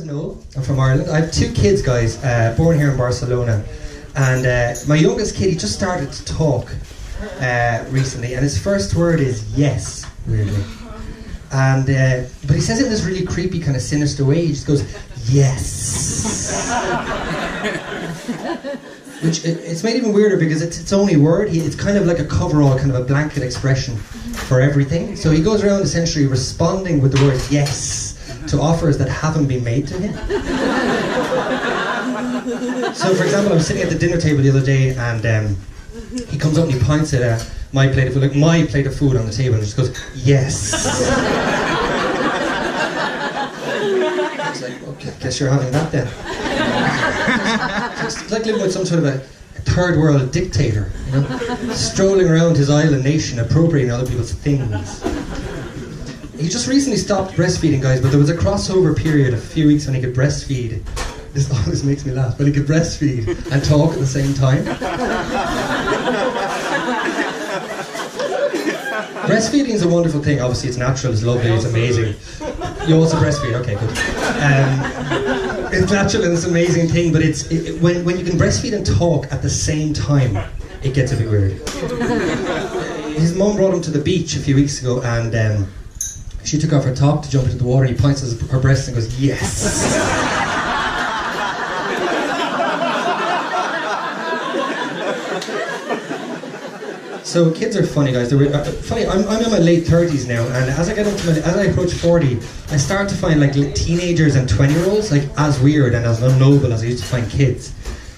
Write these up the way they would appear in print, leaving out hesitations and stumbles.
is Noel. I'm from Ireland. I have 2 kids, guys, born here in Barcelona. And my youngest kid, he just started to talk recently, and his first word is yes, weirdly. And but he says it in this really creepy, kind of sinister way. He just goes, yes. Which, it's made even weirder because it's its only word. It's kind of like a coverall, kind of a blanket expression for everything. So he goes around essentially responding with the word yes to offers that haven't been made to him. So, for example, I was sitting at the dinner table the other day, and he comes up and he points at my plate of food, like my plate of food on the table, and just goes, yes. I was like, okay, guess you're having that then. It's like living with some sort of a third world dictator, you know, strolling around his island nation, appropriating other people's things. He just recently stopped breastfeeding, guys, but there was a crossover period, a few weeks, when he could breastfeed. This always makes me laugh, when he could breastfeed and talk at the same time. Breastfeeding is a wonderful thing. Obviously, it's natural, it's lovely, it's amazing. You also breastfeed, okay, good. It's natural and it's an amazing thing, but when you can breastfeed and talk at the same time, it gets a bit weird. His mum brought him to the beach a few weeks ago, and she took off her top to jump into the water, and he points at her breasts and goes, yes! So kids are funny, guys. They're funny. I'm in my late 30s now, and as I approach 40, I start to find like teenagers and 20-year-olds like as weird and as unnoble as I used to find kids.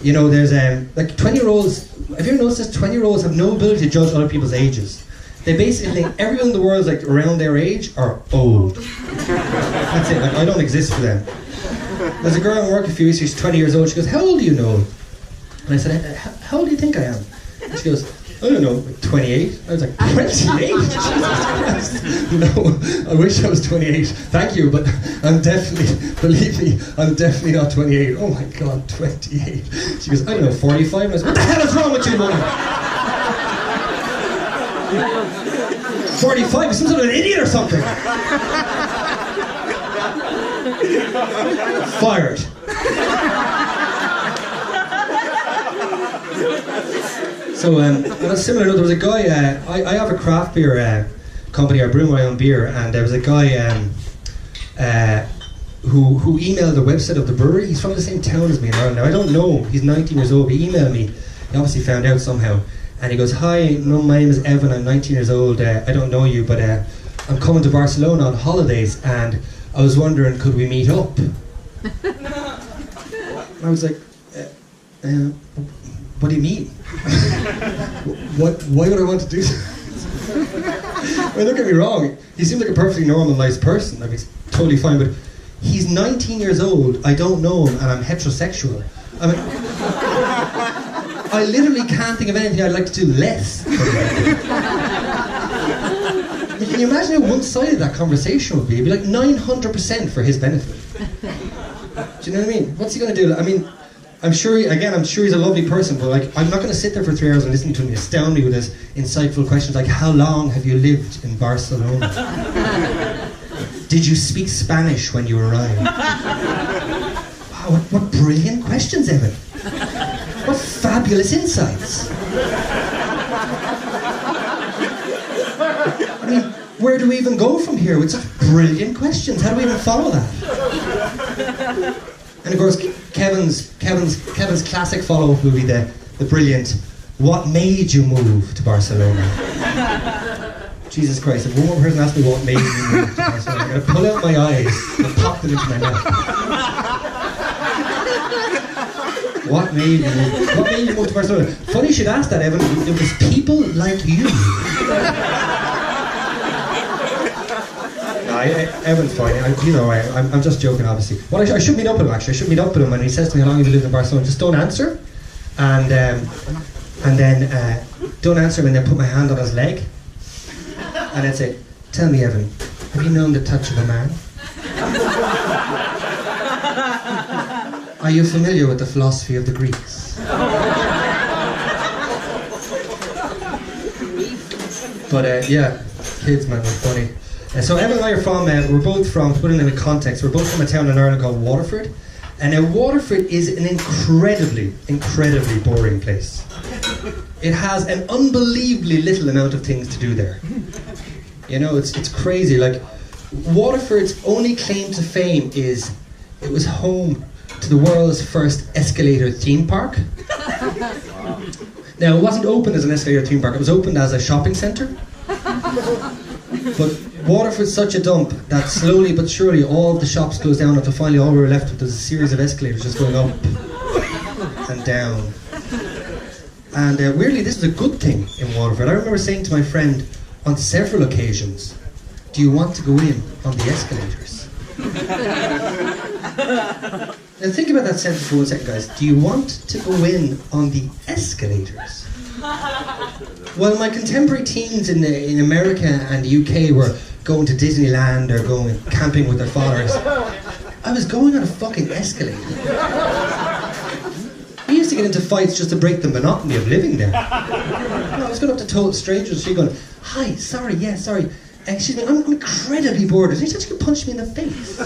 You know, there's like 20-year-olds. Have you ever noticed this? 20-year-olds have no ability to judge other people's ages. They basically think everyone in the world, like around their age, are old. That's it. Like, I don't exist for them. There's a girl at work a few weeks. She's 20 years old. She goes, "How old do you know?" And I said, "How old do you think I am?" And she goes, "I don't know, like 28. I was like, 28? Jesus Christ. No, I wish I was 28. Thank you, but I'm definitely, believe me, I'm definitely not 28. Oh my God, 28. She goes, "I don't know, 45. And I was like, "What the hell is wrong with you, woman? 45, you're some sort of an idiot or something." Fired. So, on a similar note, there was a guy, I have a craft beer company, I brew my own beer, and there was a guy who emailed the website of the brewery. He's from the same town as me in Ireland. Now, I don't know, he's 19 years old, he emailed me, he obviously found out somehow, and he goes, "Hi, no, my name is Evan, I'm 19 years old, I don't know you, but I'm coming to Barcelona on holidays, and I was wondering, could we meet up?" I was like, "What do you mean? Why would I want to do that?" I mean, don't get me wrong, he seems like a perfectly normal, nice person, like he's totally fine, but he's 19 years old, I don't know him, and I'm heterosexual. I mean, I literally can't think of anything I'd like to do less. Can you imagine how one-sided that conversation would be? It'd be like 900% for his benefit. Do you know what I mean? What's he going to do? I mean, I'm sure he's a lovely person, but like, I'm not going to sit there for 3 hours and listen to him astound me with his insightful questions like, "How long have you lived in Barcelona? Did you speak Spanish when you arrived?" Wow, what brilliant questions, Evan. What fabulous insights. I mean, where do we even go from here with such brilliant questions? How do we even follow that? And of course, Kevin's classic follow-up will be the brilliant, "What made you move to Barcelona?" Jesus Christ, if one more person asked me what made me move to Barcelona, I'm going to pull out my eyes and pop them into my mouth. What made you move to Barcelona? Funny you should ask that, Evan. It was people like you. Evan's fine. I'm just joking, obviously. Well, I should meet up with him, actually. I should meet up with him, and he says to me, "How long have you lived in Barcelona?" Just don't answer, and then don't answer him, and then put my hand on his leg, and then say, "Tell me, Evan, have you known the touch of a man? Are you familiar with the philosophy of the Greeks?" But yeah, kids, man, they're funny. So Emma and I are from, we're both from, to put it in context, we're both from a town in Ireland called Waterford. And now Waterford is an incredibly boring place. It has an unbelievably little amount of things to do there. You know, it's crazy. Like, Waterford's only claim to fame is it was home to the world's first escalator theme park. Now, it wasn't opened as an escalator theme park, it was opened as a shopping centre. But Waterford's such a dump that slowly but surely all of the shops closed down until finally all we were left with was a series of escalators just going up and down. And weirdly, this is a good thing in Waterford. I remember saying to my friend on several occasions, do you want to go in on the escalators? Now think about that sentence for 1 second, guys. Do you want to go in on the escalators? Well, my contemporary teens in America and the UK were going to Disneyland or going camping with their fathers. I was going on a fucking escalator. We used to get into fights just to break the monotony of living there. I was going up to total strangers, she going, hi, sorry, yeah, sorry. Excuse me, I'm incredibly bored. Is there such you could punch me in the face?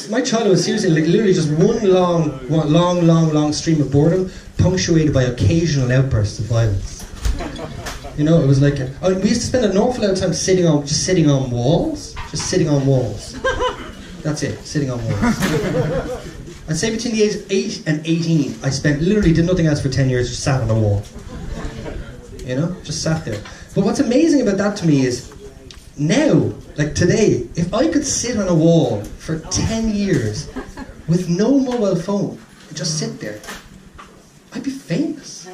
My childhood was seriously, like, literally just one long stream of boredom, punctuated by occasional outbursts of violence. You know, it was like, we used to spend an awful lot of time sitting on walls. That's it, sitting on walls. I'd say between the ages of 8 and 18, I literally did nothing else for 10 years, just sat on a wall. You know, just sat there. But what's amazing about that to me is, now, like today, if I could sit on a wall for 10 years with no mobile phone and just sit there, I'd be famous.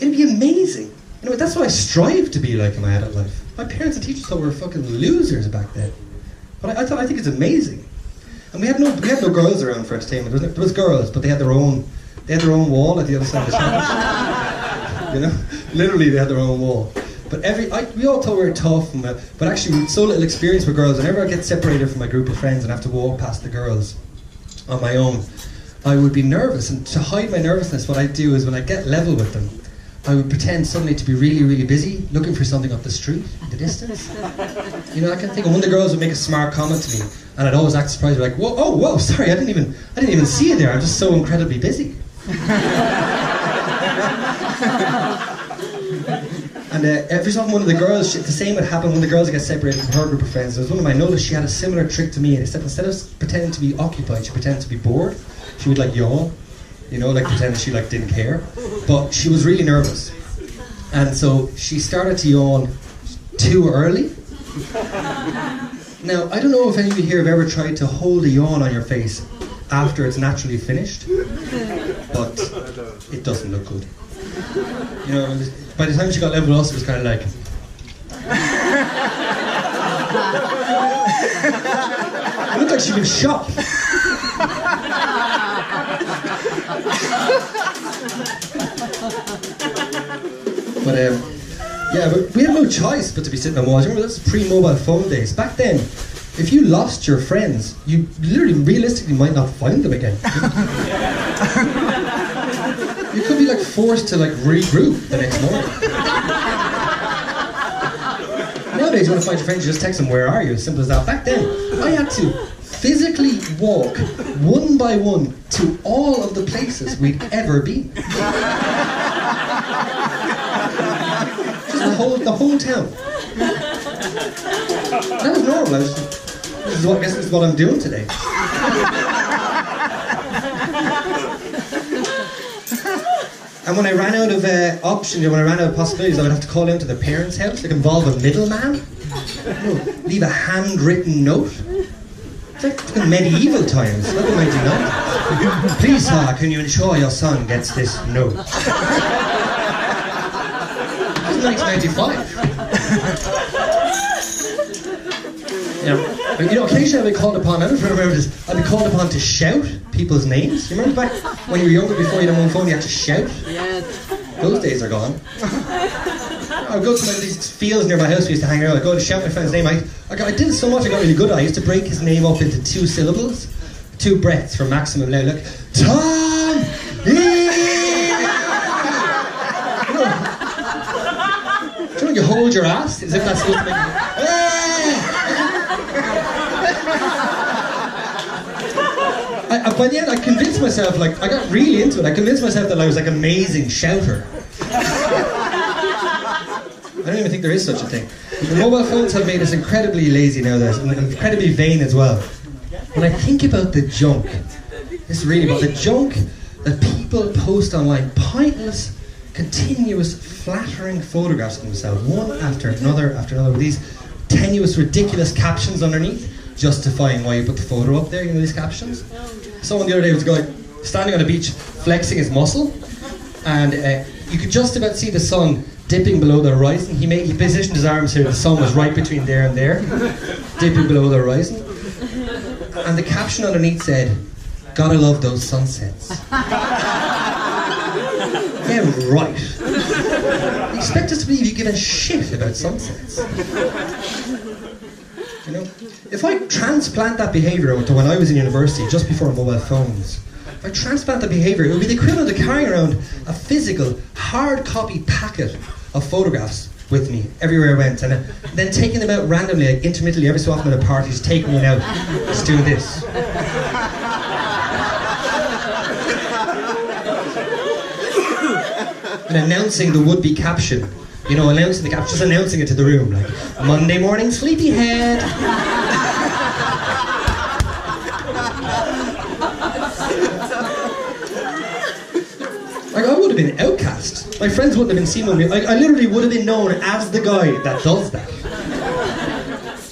It'd be amazing. You know, that's what I strive to be like in my adult life. My parents and teachers thought we were fucking losers back then. But I think it's amazing. And we had no girls around for entertainment. There was girls, but they had their own wall at the other side of the shop. You know, literally they had their own wall. But we all thought we were tough, but actually we had so little experience with girls. Whenever I get separated from my group of friends and have to walk past the girls on my own, I would be nervous. And to hide my nervousness, what I'd do is when I get level with them, I would pretend suddenly to be really, really busy, looking for something up the street, in the distance. You know, I can think of one of the girls would make a smart comment to me, and I'd always act surprised, like, whoa, sorry, I didn't even see you there. I'm just so incredibly busy. And every so often one of the girls, the same would happen when the girls get separated from her group of friends. There was one of them I noticed, she had a similar trick to me, and instead of pretending to be occupied, she pretended to be bored. She would like yawn, you know, like pretend she like didn't care. But she was really nervous. And so she started to yawn too early. Now, I don't know if any of you here have ever tried to hold a yawn on your face after it's naturally finished, but it doesn't look good. You know, by the time she got level with us, it was kind of like... It looked like she'd been shot. But we had no choice but to be sitting on walls. Remember, this was pre-mobile phone days. Back then, if you lost your friends, you literally, realistically, might not find them again. You could be like forced to like regroup the next morning. Nowadays, you want to find your friends, you just text them, "Where are you?" As simple as that. Back then, I had to physically walk one by one to all of the places we'd ever been. Just the whole town. That was normal. I guess this is what I'm doing today. And when I ran out of options, when I ran out of possibilities, I would have to call out to the parents' house, like involve a middleman, leave a handwritten note. It's like fucking medieval times, not the 1990s. Please, sir, can you ensure your son gets this note? It was 1995. You know, occasionally I'd be called upon, I don't remember this, I'd be called upon to shout people's names. You remember back when you were younger, before you had a phone, you had to shout? Yes. Those days are gone. I would go to these fields near my house we used to hang around. I'd go to shout my friend's name. I did it so much I got really good at it. I used to break his name up into 2 syllables, 2 breaths for maximum loud. Like, Tom! Do you you hold your ass as if that's supposed to make by the end, I convinced myself, like, I got really into it. I convinced myself that I was like an amazing shouter. I don't even think there is such a thing. The mobile phones have made us incredibly lazy nowadays, and incredibly vain as well. When I think about the junk, this is really about the junk that people post online, pointless, continuous, flattering photographs of themselves, one after another, with these tenuous, ridiculous captions underneath, justifying why you put the photo up there, you know, these captions. Someone the other day was going, standing on a beach, flexing his muscle, and you could just about see the sun dipping below the horizon. He positioned his arms here, the sun was right between there and there, dipping below the horizon. And the caption underneath said, "Gotta love those sunsets." Yeah, right. You expect us to believe you give a shit about sunsets? You know, if I transplant that behaviour to when I was in university, just before mobile phones, if I transplant that behaviour, it would be the equivalent of carrying around a physical, hard copy packet of photographs with me everywhere I went, and then taking them out randomly, like intermittently, every so often at parties, taking one out, just doing this. And announcing the would-be caption. You know, announcing the caption, just announcing it to the room, like, "Monday morning sleepyhead." Like, I would have been outcast. My friends wouldn't have been seen with me. I literally would have been known as the guy that does that.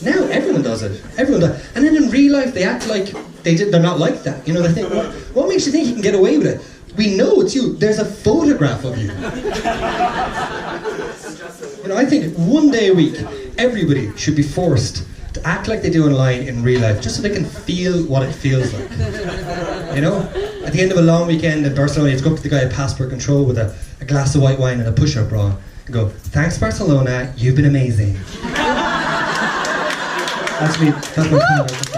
Now everyone does it. Everyone does. And then in real life, they act like they're not like that. You know, they think, what makes you think you can get away with it? We know it's you. There's a photograph of you. You know, I think one day a week, everybody should be forced to act like they do online in real life, just so they can feel what it feels like. You know? At the end of a long weekend in Barcelona, you have to go up to the guy at passport control with a glass of white wine and a push-up bra and go, "Thanks Barcelona, you've been amazing." That's me. That's my comment.